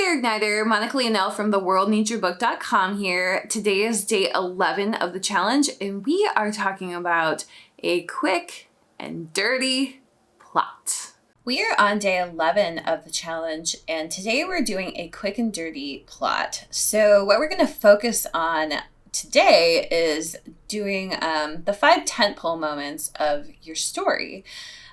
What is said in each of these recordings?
there, Igniter. Monica Leonel from theworldneedsyourbook.com here. Today is day 11 of the challenge, and we are talking about a quick and dirty plot. We are on day 11 of the challenge, and today we're doing a quick and dirty plot. So what we're going to focus on today is doing the 5 tentpole moments of your story.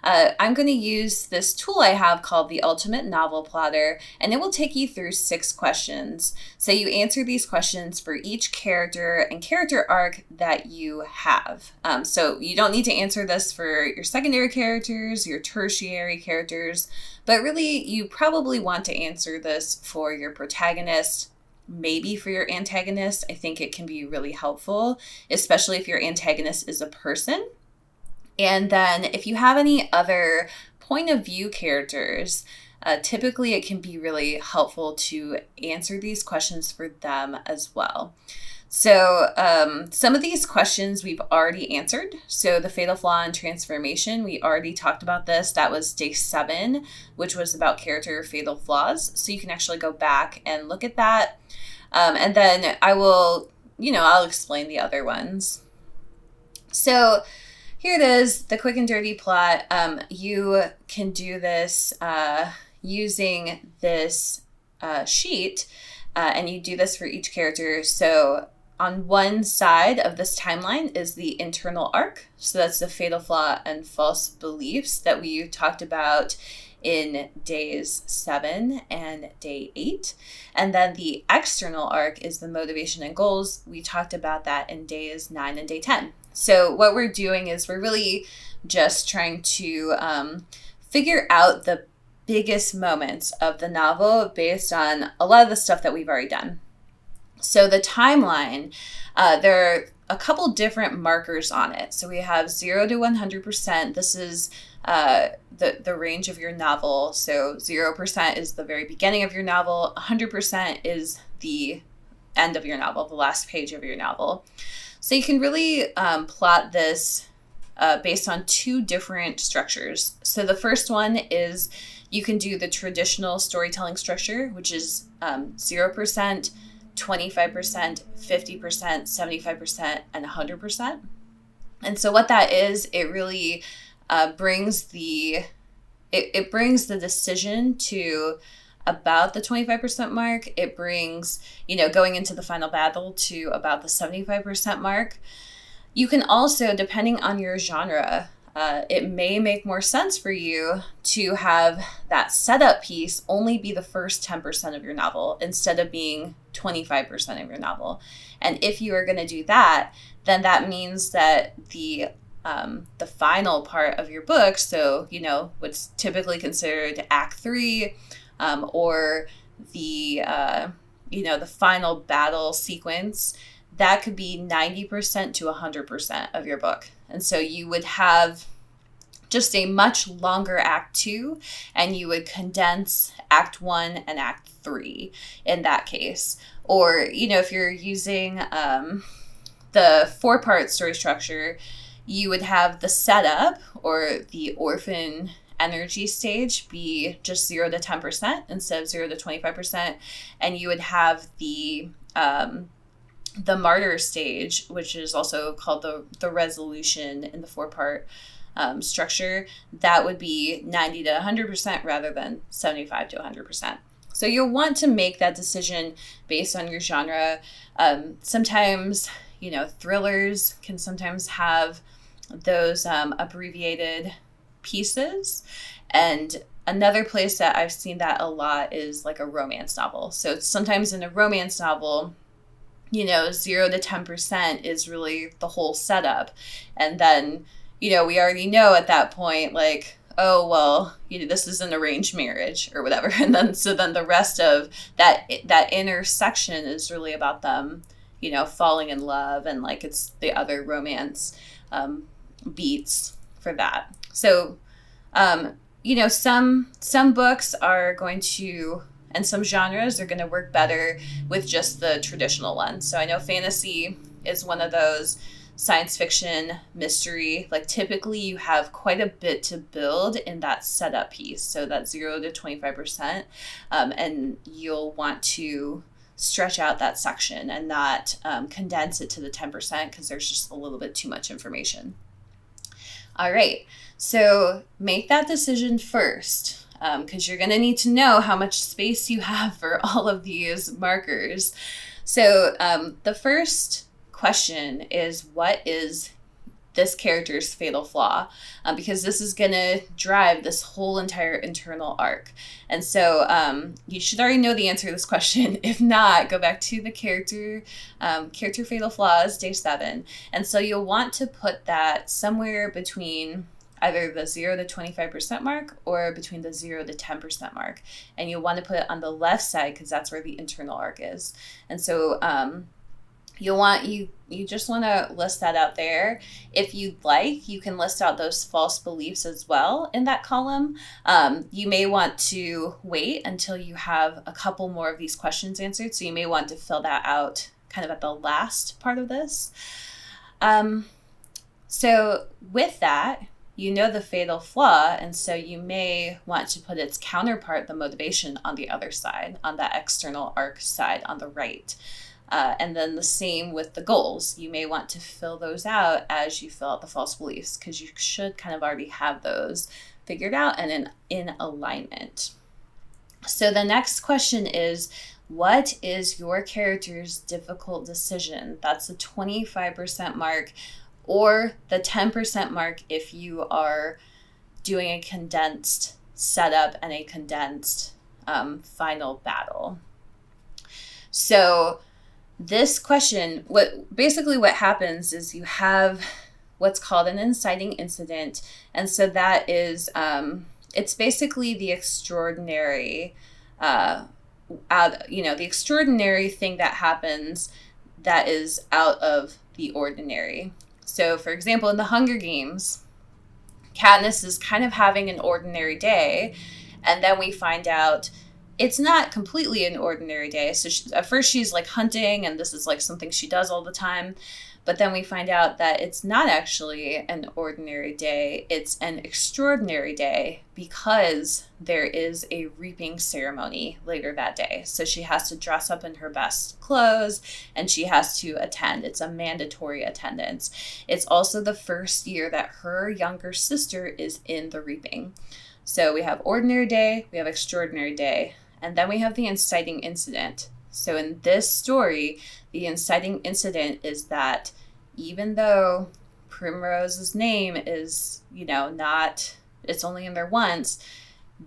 I'm going to use this tool I have called the Ultimate Novel Plotter, and it will take you through 6 questions. So you answer these questions for each character and character arc that you have. So you don't need to answer this for your secondary characters, your tertiary characters, but really you probably want to answer this for your protagonist, maybe for your antagonist. I think it can be really helpful, especially if your antagonist is a person. And then if you have any other point of view characters, typically it can be really helpful to answer these questions for them as well. So some of these questions we've already answered. So the fatal flaw and transformation, we already talked about this. That was day 7, which was about character fatal flaws. So you can actually go back and look at that. And then I'll explain the other ones. So here it is, the quick and dirty plot. You can do this using this sheet, and you do this for each character. So on one side of this timeline is the internal arc. So that's the fatal flaw and false beliefs that we talked about in days 7 and day 8. And then the external arc is the motivation and goals. We talked about that in days 9 and day 10. So what we're doing is we're really just trying to figure out the biggest moments of the novel based on a lot of the stuff that we've already done. So the timeline, there are a couple different markers on it. So we have 0 to 100%. This is the range of your novel. So 0% is the very beginning of your novel. 100% is the end of your novel, the last page of your novel. So you can really plot this based on 2 different structures. So the first one is you can do the traditional storytelling structure, which is 0%, 25%, 50%, 75%, and 100%. And so what that is, it really brings the decision to about the 25% mark. It brings, going into the final battle to about the 75% mark. You can also, depending on your genre, it may make more sense for you to have that setup piece only be the first 10% of your novel instead of being 25% of your novel. And if you are going to do that, then that means that the final part of your book, so, what's typically considered Act 3, or the final battle sequence, that could be 90% to 100% of your book. And so you would have just a much longer Act 2, and you would condense Act 1 and Act 3 in that case. Or, if you're using the 4-part story structure, you would have the setup or the orphan energy stage be just 0 to 10% instead of 0 to 25%. And you would have the martyr stage, which is also called the resolution in the 4-part structure. That would be 90 to 100% rather than 75 to 100%. So you'll want to make that decision based on your genre. Sometimes, thrillers can sometimes have those abbreviated pieces. And another place that I've seen that a lot is like a romance novel. So sometimes in a romance novel, 0 to 10% is really the whole setup. And then, we already know at that point, like, oh, well, this is an arranged marriage or whatever. And then, so then the rest of that inner section is really about them, falling in love, and like it's the other romance beats for that. So, some books are going to, and some genres are going to work better with just the traditional one. So I know fantasy is one of those. science fiction, mystery, like typically you have quite a bit to build in that setup piece. So that 0 to 25%. And you'll want to stretch out that section and not condense it to the 10% because there's just a little bit too much information. All right, so make that decision first because you're going to need to know how much space you have for all of these markers. So the first question is, what is this character's fatal flaw? Because this is going to drive this whole entire internal arc. And so you should already know the answer to this question. If not, go back to the character fatal flaws, day 7. And so you'll want to put that somewhere between either the 0 to 25% mark or between the 0 to 10% mark. And you'll want to put it on the left side because that's where the internal arc is. And so you just want to list that out there. If you'd like, you can list out those false beliefs as well in that column. You may want to wait until you have a couple more of these questions answered. So you may want to fill that out kind of at the last part of this. So with that, you know the fatal flaw, and so you may want to put its counterpart, the motivation, on the other side, on that external arc side on the right. And then the same with the goals. You may want to fill those out as you fill out the false beliefs because you should kind of already have those figured out and in alignment. So the next question is, what is your character's difficult decision? That's the 25% mark, or the 10% mark if you are doing a condensed setup and a condensed final battle. So this question, what happens is you have what's called an inciting incident. And so that is, it's basically the extraordinary, the extraordinary thing that happens that is out of the ordinary. So for example, in the Hunger Games, Katniss is kind of having an ordinary day. And then we find out it's not completely an ordinary day. So at first she's like hunting and this is like something she does all the time. But then we find out that it's not actually an ordinary day. It's an extraordinary day because there is a reaping ceremony later that day. So she has to dress up in her best clothes and she has to attend. It's a mandatory attendance. It's also the first year that her younger sister is in the reaping. So we have ordinary day, we have extraordinary day, and then we have the inciting incident. So in this story, the inciting incident is that even though Primrose's name is, not, it's only in there once,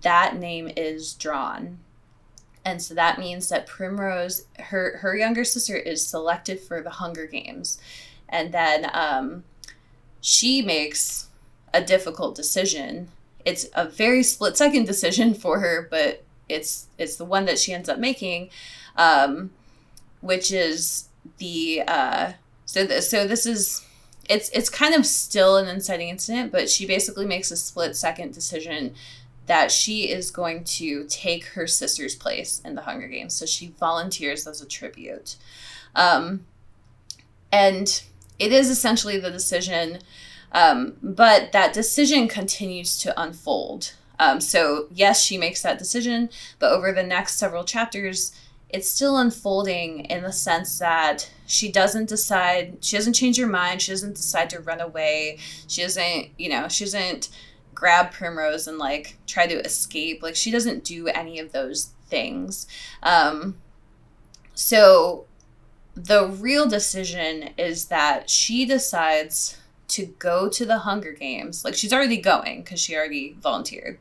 that name is drawn. And so that means that Primrose, her younger sister, is selected for the Hunger Games. And then she makes a difficult decision. It's a very split-second decision for her, but it's the one that she ends up making, which is the it's kind of still an inciting incident, but she basically makes a split-second decision that she is going to take her sister's place in the Hunger Games. So she volunteers as a tribute, and it is essentially the decision. But that decision continues to unfold. So yes, she makes that decision, but over the next several chapters, it's still unfolding in the sense that she doesn't change her mind. She doesn't decide to run away. She doesn't grab Primrose and like try to escape. Like she doesn't do any of those things. So the real decision is that she decides to go to the Hunger Games. Like she's already going because she already volunteered.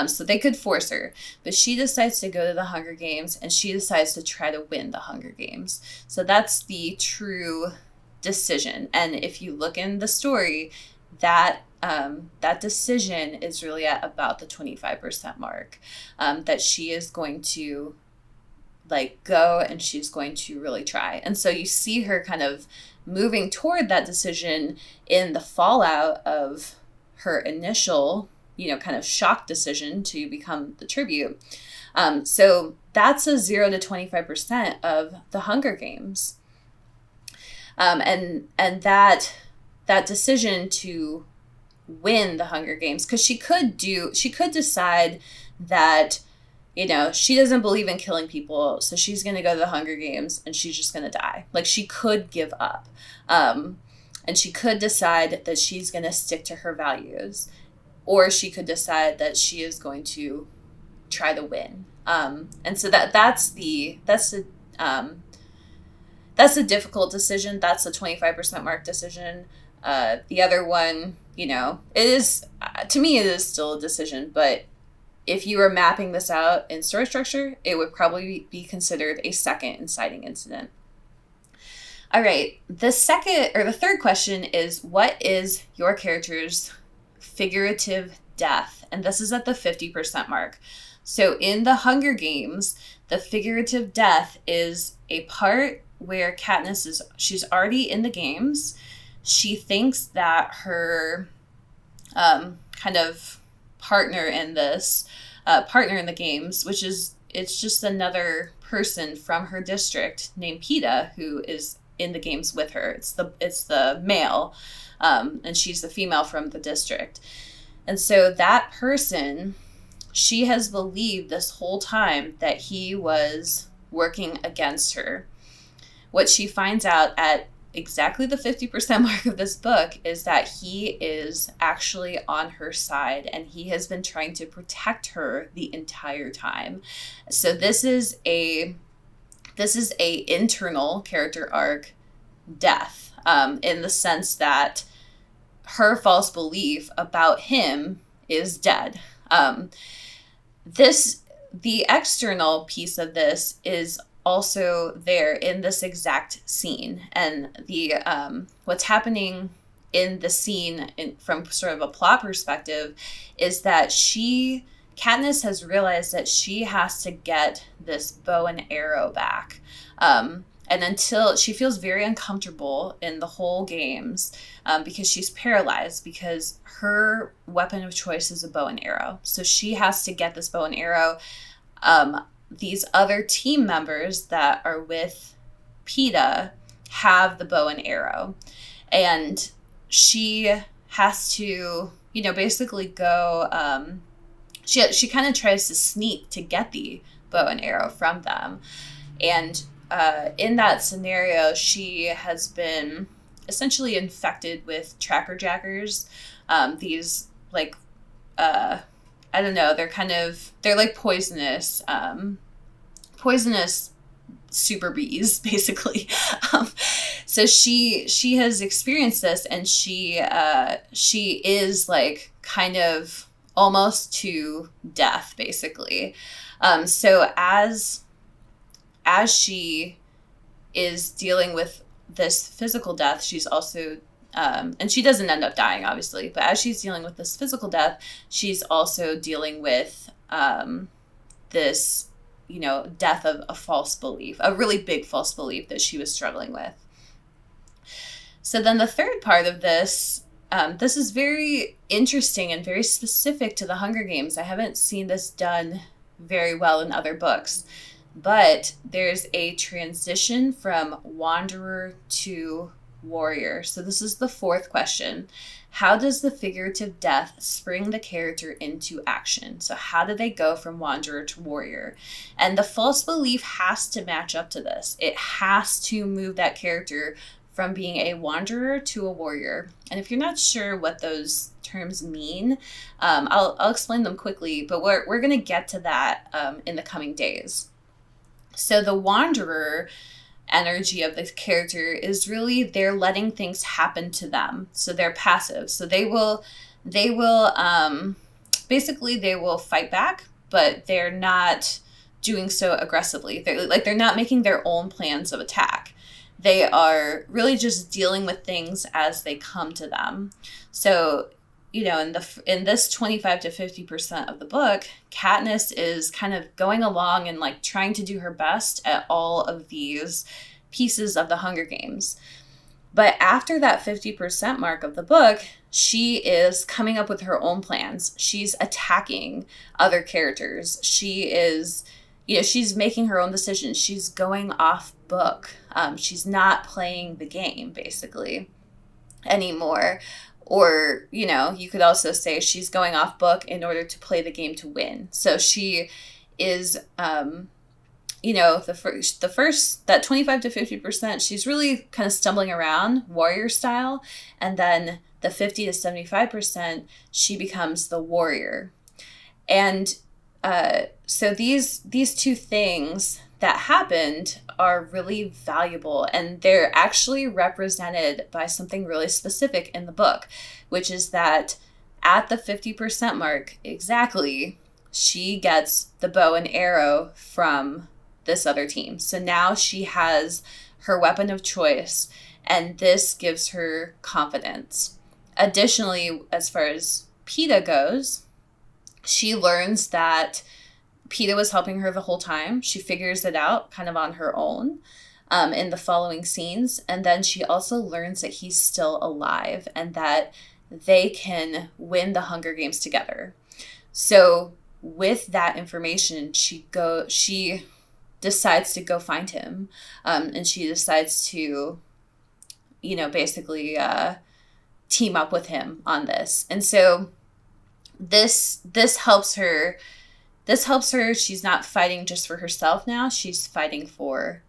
So they could force her, but she decides to go to the Hunger Games and she decides to try to win the Hunger Games. So that's the true decision. And if you look in the story, that decision is really at about the 25% mark, that she is going to like go and she's going to really try. And so you see her kind of moving toward that decision in the fallout of her initial, kind of shock decision to become the tribute. So that's a 0 to 25% of the Hunger Games. And that that decision to win the Hunger Games, because she could decide that, you know, she doesn't believe in killing people, so she's going to go to the Hunger Games and she's just going to die. Like, she could give up. And she could decide that she's going to stick to her values, or she could decide that she is going to try to win. And so that's the difficult decision. That's the 25% mark decision. The other one, you know, it is, to me, it is still a decision, but if you were mapping this out in story structure, it would probably be considered a second inciting incident. All right, the third question is, what is your character's figurative death? And this is at the 50% mark. So in the Hunger Games, the figurative death is a part where Katniss she's already in the games. She thinks that her kind of partner in the games, which is, it's just another person from her district named Peeta, who is in the games with her. It's the male, and she's the female from the district. And so that person, she has believed this whole time that he was working against her. What she finds out at exactly the 50% mark of this book is that he is actually on her side, and he has been trying to protect her the entire time. So this is a internal character arc death, in the sense that her false belief about him is dead. The external piece of this is also there in this exact scene, and the what's happening in the scene from sort of a plot perspective is that Katniss has realized that she has to get this bow and arrow back, and until she feels very uncomfortable in the whole games, because she's paralyzed, because her weapon of choice is a bow and arrow, so she has to get this bow and arrow. These other team members that are with Peeta have the bow and arrow, and she has to, you know, basically go, she kind of tries to sneak to get the bow and arrow from them. And in that scenario, she has been essentially infected with tracker jackers. These, like, I don't know, they're like poisonous super bees, basically. So she has experienced this, and she is like kind of almost to death, basically. So as she is dealing with this physical death, she's also, and she doesn't end up dying, obviously, but as she's dealing with this physical death, she's also dealing with this, you know, death of a false belief, a really big false belief that she was struggling with. So then the third part of this, this is very interesting and very specific to the Hunger Games. I haven't seen this done very well in other books, but there's a transition from wanderer to warrior. So this is the fourth question. How does the figurative death spring the character into action? So how do they go from wanderer to warrior? And the false belief has to match up to this. It has to move that character from being a wanderer to a warrior. And if you're not sure what those terms mean, I'll explain them quickly, but we're going to get to that in the coming days. So the wanderer energy of the character is really they're letting things happen to them. So they're passive. So they will basically they will fight back, but they're not doing so aggressively. They're not making their own plans of attack. They are really just dealing with things as they come to them. So, you know, in this 25 to 50% of the book, Katniss is kind of going along and like trying to do her best at all of these pieces of the Hunger Games. But after that 50% mark of the book, she is coming up with her own plans. She's attacking other characters. She is, you know, she's making her own decisions. She's going off book. She's not playing the game, basically. anymore. Or, you could also say she's going off book in order to play the game to win. So she is, the first, that 25 to 50%, she's really kind of stumbling around warrior style. And then the 50 to 75%, she becomes the warrior. And so these two things that happened are really valuable, and they're actually represented by something really specific in the book, which is that at the 50% mark exactly, she gets the bow and arrow from this other team. So now she has her weapon of choice, and this gives her confidence. Additionally, as far as PETA goes, she learns that PETA was helping her the whole time. She figures it out kind of on her own in the following scenes. And then she also learns that he's still alive and that they can win the Hunger Games together. So with that information, she decides to go find him. And she decides to, basically team up with him on this. And so this helps her. This helps her. She's not fighting just for herself now. She's fighting for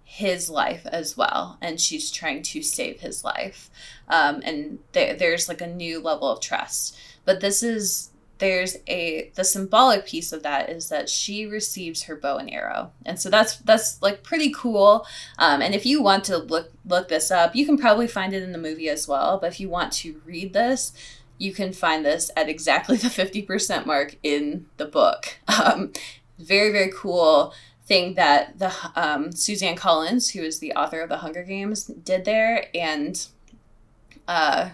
his life as well. And she's trying to save his life. And there's like a new level of trust. But the symbolic piece of that is that she receives her bow and arrow. And so that's like pretty cool. And if you want to look this up, you can probably find it in the movie as well. But if you want to read this, you can find this at exactly the 50% mark in the book. Very, very cool thing that the Suzanne Collins, who is the author of The Hunger Games, did there. And that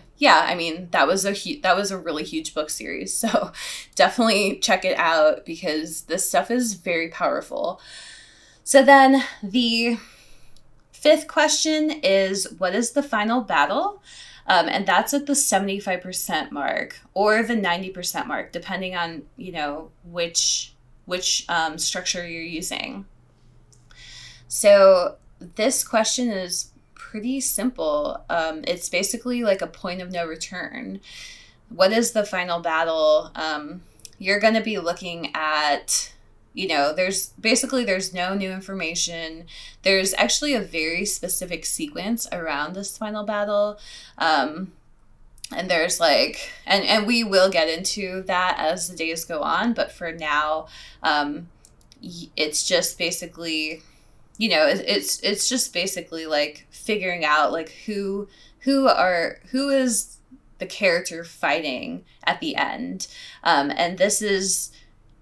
was a really huge book series. So definitely check it out because this stuff is very powerful. So then the fifth question is, what is the final battle? And that's at the 75% mark or the 90% mark, depending on, which structure you're using. So this question is pretty simple. It's basically like a point of no return. What is the final battle? You're going to be looking at, there's no new information. There's actually a very specific sequence around this final battle. And there's and we will get into that as the days go on. But for now, it's just basically, it's just basically like figuring out like who is the character fighting at the end. And this is,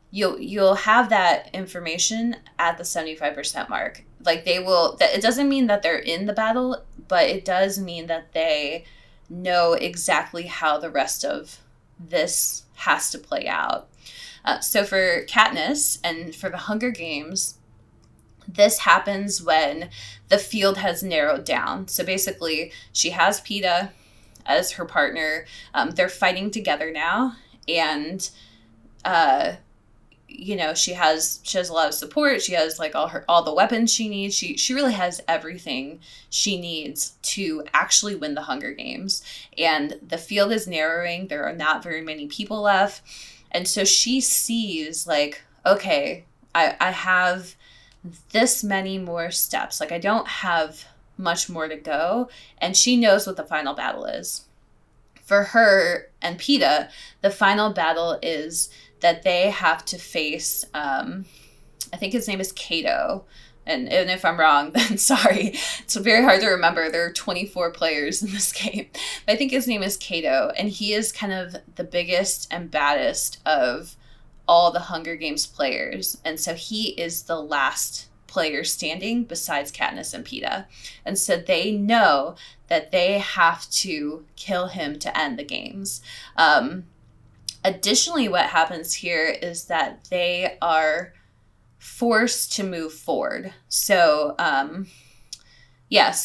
you'll have that information at the 75% mark. Like it doesn't mean that they're in the battle, but it does mean that they know exactly how the rest of this has to play out. So for Katniss and for the Hunger Games, this happens when the field has narrowed down. So basically, she has PETA as her partner. They're fighting together now, and she has a lot of support. She has like all the weapons she needs. She really has everything she needs to actually win the Hunger Games. And the field is narrowing. There are not very many people left. And so she sees like, okay, I have this many more steps. Like I don't have much more to go. And she knows what the final battle is. For her and PETA, the final battle is that they have to face, I think his name is Cato. And if I'm wrong, then sorry. It's very hard to remember. There are 24 players in this game. But I think his name is Cato. And he is kind of the biggest and baddest of all the Hunger Games players. And so he is the last player standing besides Katniss and PETA. And so they know that they have to kill him to end the games. Additionally, what happens here is that they are forced to move forward. So,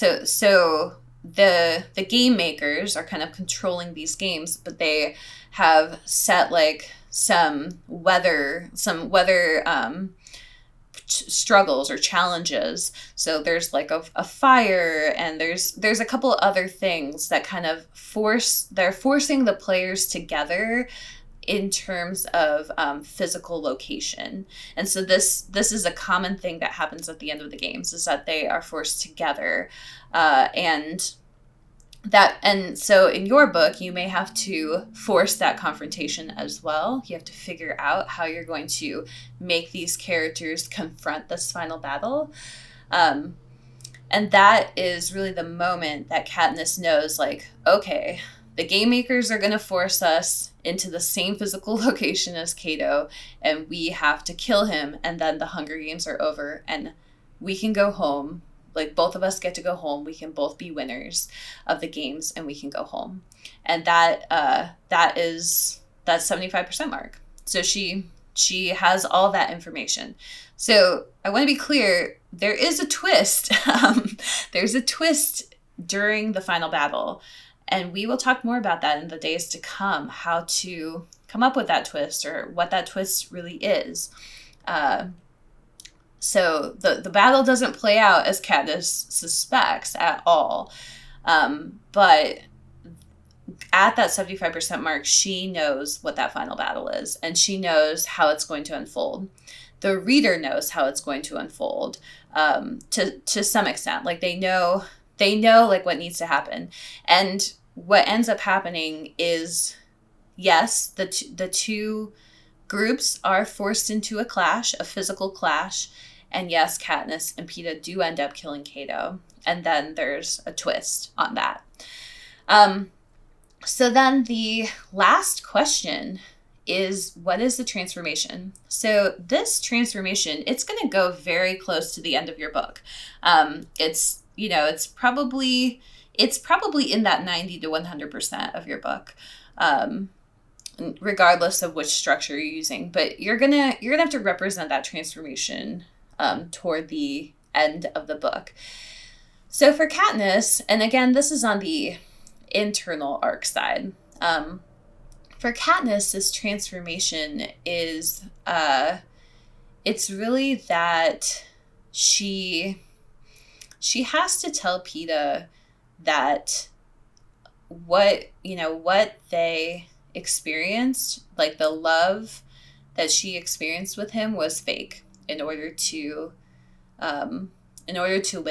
so the game makers are kind of controlling these games, but they have set like some weather struggles or challenges. So there's like a fire, and there's a couple other things that kind of they're forcing the players together in terms of physical location. And so this is a common thing that happens at the end of the games, is that they are forced together. And so in your book, you may have to force that confrontation as well. You have to figure out how you're going to make these characters confront this final battle. And that is really the moment that Katniss knows, like, okay, the game makers are going to force us into the same physical location as Cato, and we have to kill him, and then the Hunger Games are over, and we can go home. Like, both of us get to go home. We can both be winners of the games, and we can go home. And that is that 75% mark. So she has all that information. So I want to be clear, there is a twist. There's a twist during the final battle. And we will talk more about that in the days to come, how to come up with that twist, or what that twist really is. So the battle doesn't play out as Katniss suspects at all. But at that 75% mark, she knows what that final battle is, and she knows how it's going to unfold. The reader knows how it's going to unfold, to some extent. Like, they know like what needs to happen. And what ends up happening is, yes, the two groups are forced into a clash, a physical clash. And yes, Katniss and Peeta do end up killing Cato. And then there's a twist on that. So then the last question is, what is the transformation? So this transformation, it's going to go very close to the end of your book. It's probably in that 90 to 100% of your book, regardless of which structure you're using. But you're gonna have to represent that transformation toward the end of the book. So for Katniss, and again, this is on the internal arc side. For Katniss, this transformation is, it's really that she has to tell Peeta that what they experienced, like the love that she experienced with him, was fake in order to win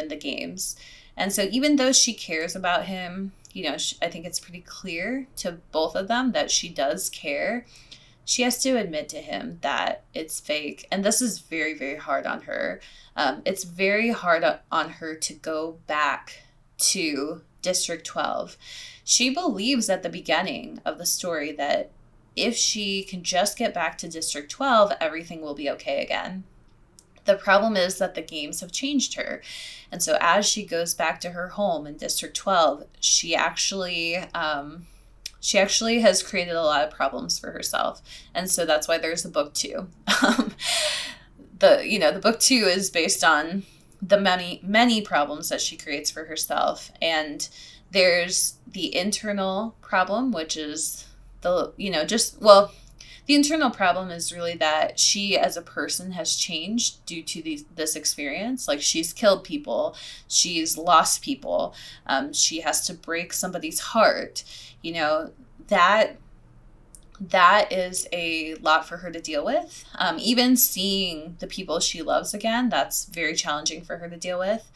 the games. And so even though she cares about him, I think it's pretty clear to both of them that she does care. She has to admit to him that it's fake. And this is very, very hard on her. It's very hard on her to go back to District 12. She believes at the beginning of the story that if she can just get back to District 12, everything will be okay again. The problem is that the games have changed her. And so as she goes back to her home in District 12, she actually has created a lot of problems for herself. And so that's why there's a book 2. The book 2 is based on the many problems that she creates for herself. And there's the internal problem, which is the internal problem is really that she as a person has changed due to this experience. Like, she's killed people, she's lost people, she has to break somebody's heart. That is a lot for her to deal with. Even seeing the people she loves again, that's very challenging for her to deal with.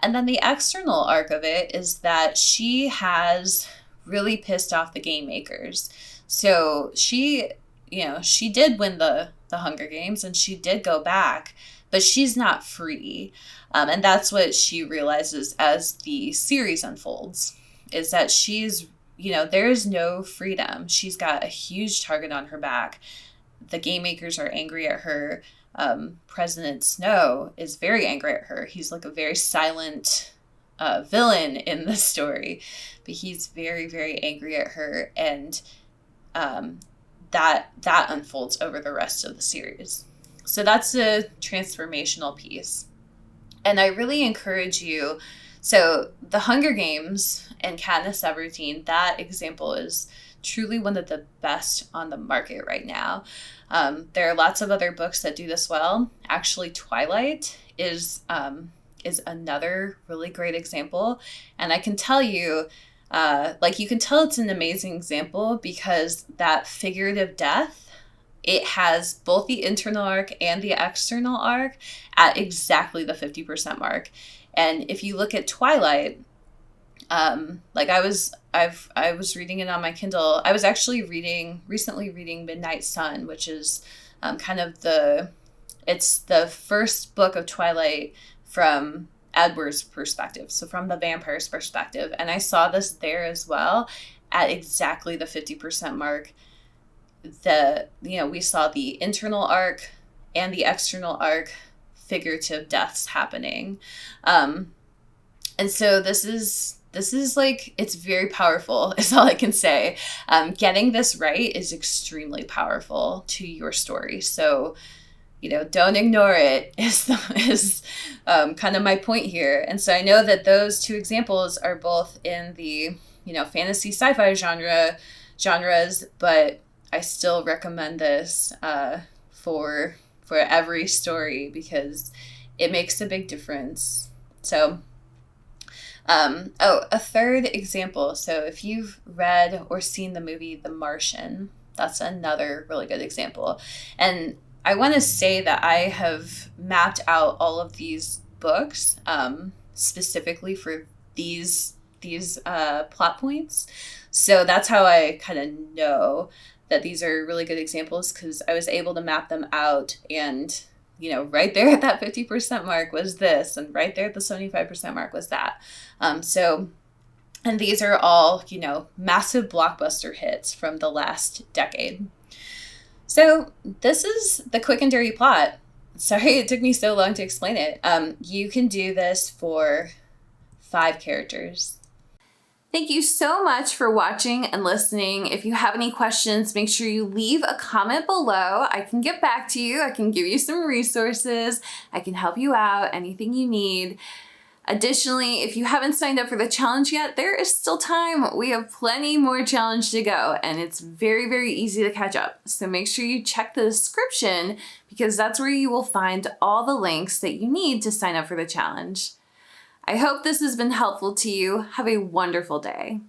And then the external arc of it is that she has really pissed off the game makers. So she did win the Hunger Games, and she did go back, but she's not free. And that's what she realizes as the series unfolds, is that there's no freedom. She's got a huge target on her back. The game makers are angry at her. President Snow is very angry at her. He's like a very silent villain in the story, but he's very, very angry at her. And that unfolds over the rest of the series. So that's a transformational piece. And I really encourage you, so the Hunger Games and Katniss Everdeen, that example is truly one of the best on the market right now. There are lots of other books that do this well. Actually, Twilight is another really great example. And I can tell you, you can tell it's an amazing example because that figurative death, it has both the internal arc and the external arc at exactly the 50% mark. And if you look at Twilight, I was reading it on my Kindle. I was actually recently reading Midnight Sun, which is it's the first book of Twilight from Edward's perspective, so from the vampire's perspective. And I saw this there as well at exactly the 50% mark. We saw the internal arc and the external arc figurative deaths happening. And so this is it's very powerful is all I can say. Getting this right is extremely powerful to your story. So, don't ignore it is kind of my point here. And so I know that those two examples are both in the, fantasy sci-fi genres, but I still recommend this for every story because it makes a big difference. So, a third example. So if you've read or seen the movie The Martian, that's another really good example. And I want to say that I have mapped out all of these books specifically for these plot points. So that's how I kind of know that these are really good examples, because I was able to map them out, and right there at that 50% mark was this, and right there at the 75% mark was that. And these are all, massive blockbuster hits from the last decade. So this is the quick and dirty plot. Sorry it took me so long to explain it. You can do this for 5 characters. Thank you so much for watching and listening. If you have any questions, make sure you leave a comment below. I can get back to you. I can give you some resources. I can help you out, anything you need. Additionally, if you haven't signed up for the challenge yet, there is still time. We have plenty more challenge to go, and it's very, very easy to catch up. So make sure you check the description, because that's where you will find all the links that you need to sign up for the challenge. I hope this has been helpful to you. Have a wonderful day.